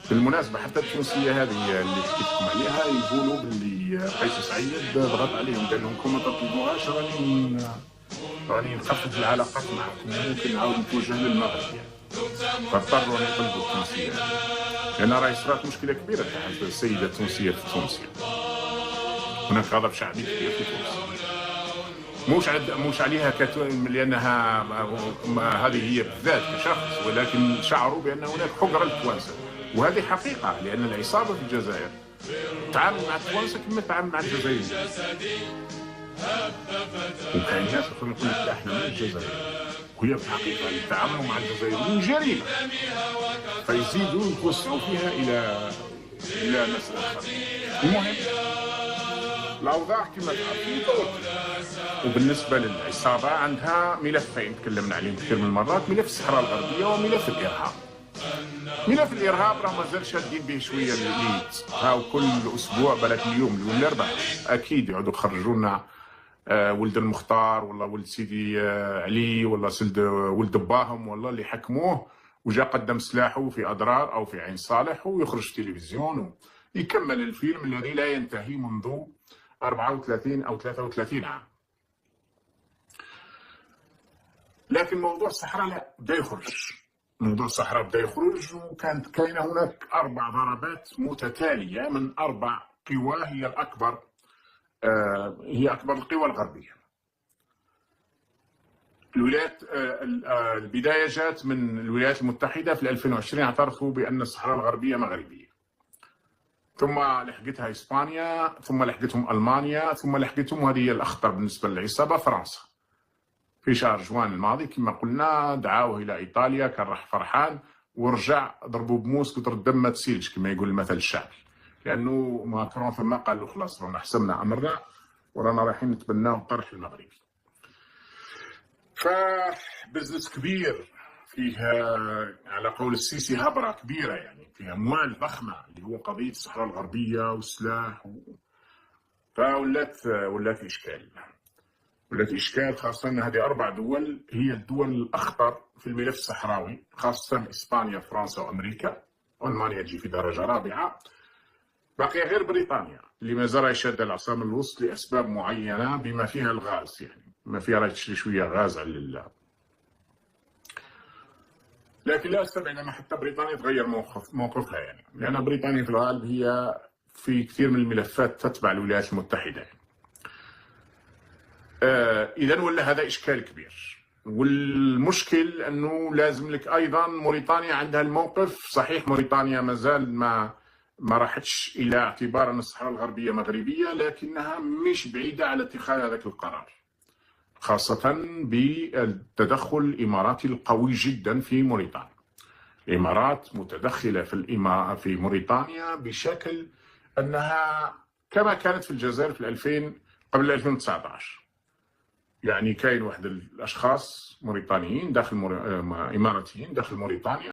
بالمناسبة حتى التونسية هذه اللي حكيت لكم عليها يقولوا باللي قيس سعيد ضغط عليهم قال لهم كون ما تطلبوهاش راني نخفف العلاقات معكم وممكن نعاود نتوجه للمغرب يعني. فاضطروا ان يطلبوا التونسية هذه لأن راهي صارت مشكلة كبيرة تاع السيدة التونسية في تونس. هناك غضب شعبي كبير في تونس مش عليها لأنها هذه هي بالذات كشخص، ولكن شعروا بأن هناك حجرة للتوانسة، وهذه حقيقة لأن العصابة في الجزائر تعامل مع التوانسة كما تعامل مع الجزائريين. وكاين ناس يقول لك احنا من الجزائر، وهي في الحقيقة التعامل مع الجزائريين جريمة، فيزيدوا يوسعوا فيها إلى مسألة أخرى. المهم الأوضاع كما تعرفون توتر. وبالنسبة للعصابة عندها ملفين تكلمنا عليهم كثير من المرات، ملف الصحراء الغربية وملف الإرهاب. ملف الإرهاب راه مازال شادين به شوية الإليت، هاو كل أسبوع بلك اليوم والأربعاء أكيد يعودوا يخرجوا لنا ولد المختار ولا ولد سيدي علي ولا ولد باهم والله اللي حكموه وجا قدم سلاحه في أضرار أو في عين صالح ويخرج في التلفزيون ويكمل الفيلم الذي لا ينتهي منذ 34 أو 33 عام. لكن موضوع الصحراء لا بدا يخرج، موضوع الصحراء بدا يخرج، وكانت كاينه هناك 4 ضربات متتاليه من 4 قوى هي الأكبر، هي أكبر القوى الغربية. الولايات البداية جات من الولايات المتحدة في 2020 اعترفوا بأن الصحراء الغربية مغربية، ثم لحقتها إسبانيا، ثم لحقتهم ألمانيا، ثم لحقتهم، وهذه هي الأخطر بالنسبة للعصابة، فرنسا. في شهر جوان الماضي كما قلنا دعاوه إلى إيطاليا، كان راح فرحان ورجع ضربوا بموس قطر الدم ما تسيلش كما يقول المثل الشعبي، لأنه ماكرون ثم قال له خلاص رانا حسمنا أمرنا ورانا رايحين نتبناو الطرح المغربي. فبزنس كبير فيها على قول السيسي هبرة كبيرة، يعني فيها أموال ضخمة اللي هو قضية الصحراء الغربية والسلاح فولات إشكال، خاصة أن هذه 4 دول هي الدول الأخطر في الملف الصحراوي، خاصة إسبانيا فرنسا وأمريكا، وألمانيا تجي في درجة رابعة، باقي غير بريطانيا اللي ما زال يشد العصام الوسط لأسباب معينة بما فيها الغاز، يعني ما فيها راح تشري شوية غاز على الله. لكن لا أستبعد أن حتى بريطانيا تغير موقفها، يعني لأن بريطانيا في الغالب هي في كثير من الملفات تتبع الولايات المتحدة يعني. إذن ولا هذا إشكال كبير، والمشكل أنه لازم لك أيضا موريتانيا عندها الموقف صحيح، موريتانيا ما زال ما راحتش إلى اعتبار أن الصحراء الغربية مغربية، لكنها مش بعيدة على اتخاذ هذا القرار، خاصة بالتدخل الإماراتي القوي جدا في موريتانيا. الإمارات متدخلة في موريتانيا بشكل أنها كما كانت في الجزائر في قبل 2019. يعني كاين واحد الأشخاص موريتانيين إماراتيين داخل موريتانيا